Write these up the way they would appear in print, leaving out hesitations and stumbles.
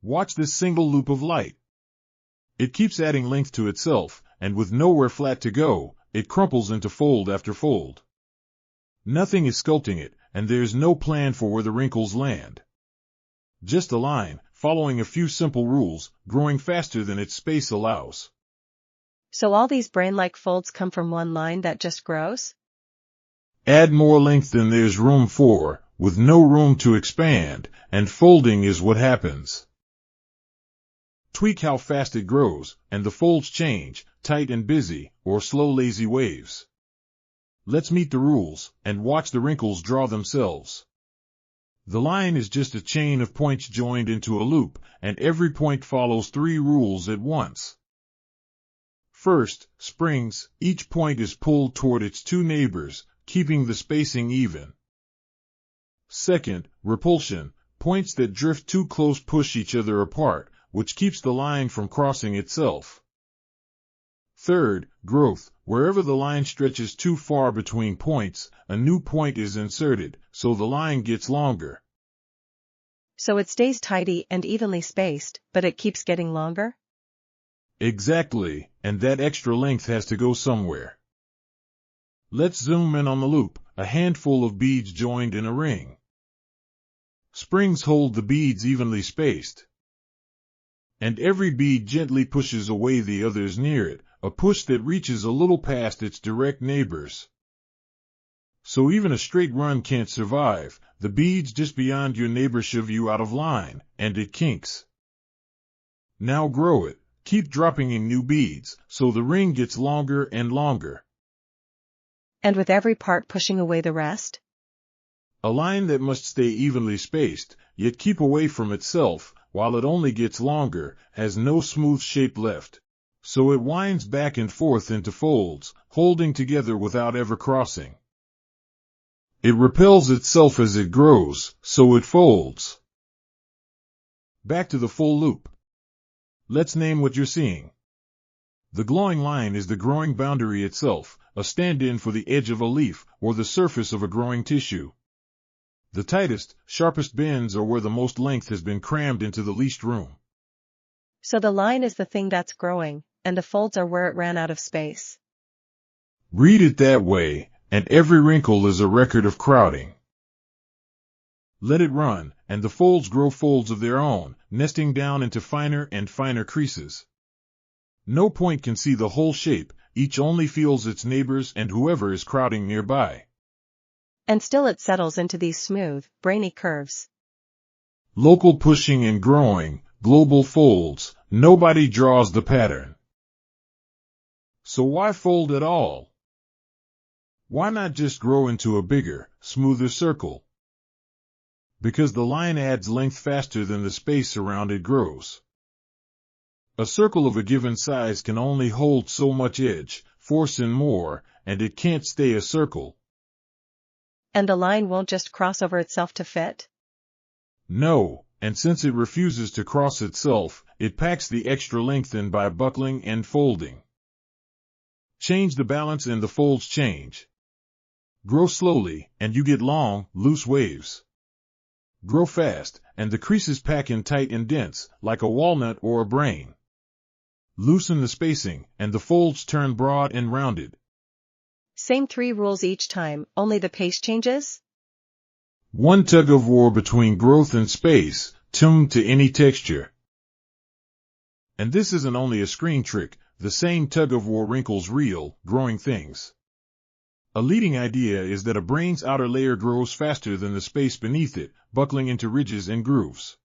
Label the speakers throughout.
Speaker 1: Watch this single loop of light. It keeps adding length to itself, and with nowhere flat to go, it crumples into fold after fold. Nothing is sculpting it, and there's no plan for where the wrinkles land. Just a line, following a few simple rules, growing faster than its space allows.
Speaker 2: So all these brain-like folds come from one line that just grows?
Speaker 1: Add more length than there's room for, with no room to expand, and folding is what happens. Tweak how fast it grows, and the folds change, tight and busy, or slow lazy waves. Let's meet the rules, and watch the wrinkles draw themselves. The line is just a chain of points joined into a loop, and every point follows 3 rules at once. First, springs, each point is pulled toward its 2 neighbors, keeping the spacing even. Second, repulsion, points that drift too close push each other apart, which keeps the line from crossing itself. Third, growth, wherever the line stretches too far between points, a new point is inserted, so the line gets longer.
Speaker 2: So it stays tidy and evenly spaced, but it keeps getting longer?
Speaker 1: Exactly, and that extra length has to go somewhere. Let's zoom in on the loop, a handful of beads joined in a ring. Springs hold the beads evenly spaced, and every bead gently pushes away the others near it, a push that reaches a little past its direct neighbors. So even a straight run can't survive, the beads just beyond your neighbor shove you out of line, and it kinks. Now grow it, keep dropping in new beads, so the ring gets longer and longer.
Speaker 2: And with every part pushing away the rest?
Speaker 1: A line that must stay evenly spaced, yet keep away from itself, while it only gets longer, has no smooth shape left. So it winds back and forth into folds, holding together without ever crossing. It repels itself as it grows, so it folds. Back to the full loop. Let's name what you're seeing. The glowing line is the growing boundary itself, a stand-in for the edge of a leaf or the surface of a growing tissue. The tightest, sharpest bends are where the most length has been crammed into the least room.
Speaker 2: So the line is the thing that's growing, and the folds are where it ran out of space.
Speaker 1: Read it that way, and every wrinkle is a record of crowding. Let it run, and the folds grow folds of their own, nesting down into finer and finer creases. No point can see the whole shape, each only feels its neighbors and whoever is crowding nearby.
Speaker 2: And still it settles into these smooth, brainy curves.
Speaker 1: Local pushing and growing, global folds, nobody draws the pattern. So why fold at all? Why not just grow into a bigger, smoother circle? Because the line adds length faster than the space around it grows. A circle of a given size can only hold so much edge, force in more, and it can't stay a circle.
Speaker 2: And the line won't just cross over itself to fit?
Speaker 1: No, and since it refuses to cross itself, it packs the extra length in by buckling and folding. Change the balance and the folds change. Grow slowly, and you get long, loose waves. Grow fast, and the creases pack in tight and dense, like a walnut or a brain. Loosen the spacing, and the folds turn broad and rounded.
Speaker 2: Same 3 rules each time, only the pace changes?
Speaker 1: One tug-of-war between growth and space, tuned to any texture. And this isn't only a screen trick, the same tug-of-war wrinkles real, growing things. A leading idea is that a brain's outer layer grows faster than the space beneath it, buckling into ridges and grooves.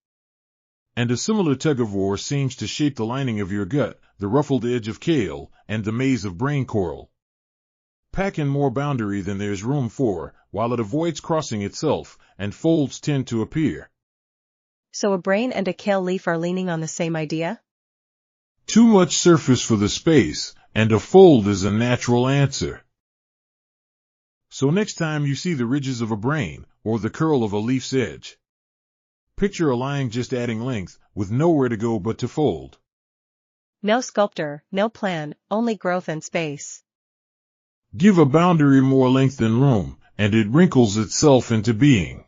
Speaker 1: And a similar tug-of-war seems to shape the lining of your gut, the ruffled edge of Kale, and the maze of brain coral. Pack in more boundary than there's room for, while it avoids crossing itself, and folds tend to appear.
Speaker 2: So a brain and a kale leaf are leaning on the same idea?
Speaker 1: Too much surface for the space, and a fold is a natural answer. So next time you see the ridges of a brain, or the curl of a leaf's edge, picture a line just adding length, with nowhere to go but to fold.
Speaker 2: No sculptor, no plan, only growth and space.
Speaker 1: Give a boundary more length than room, and it wrinkles itself into being.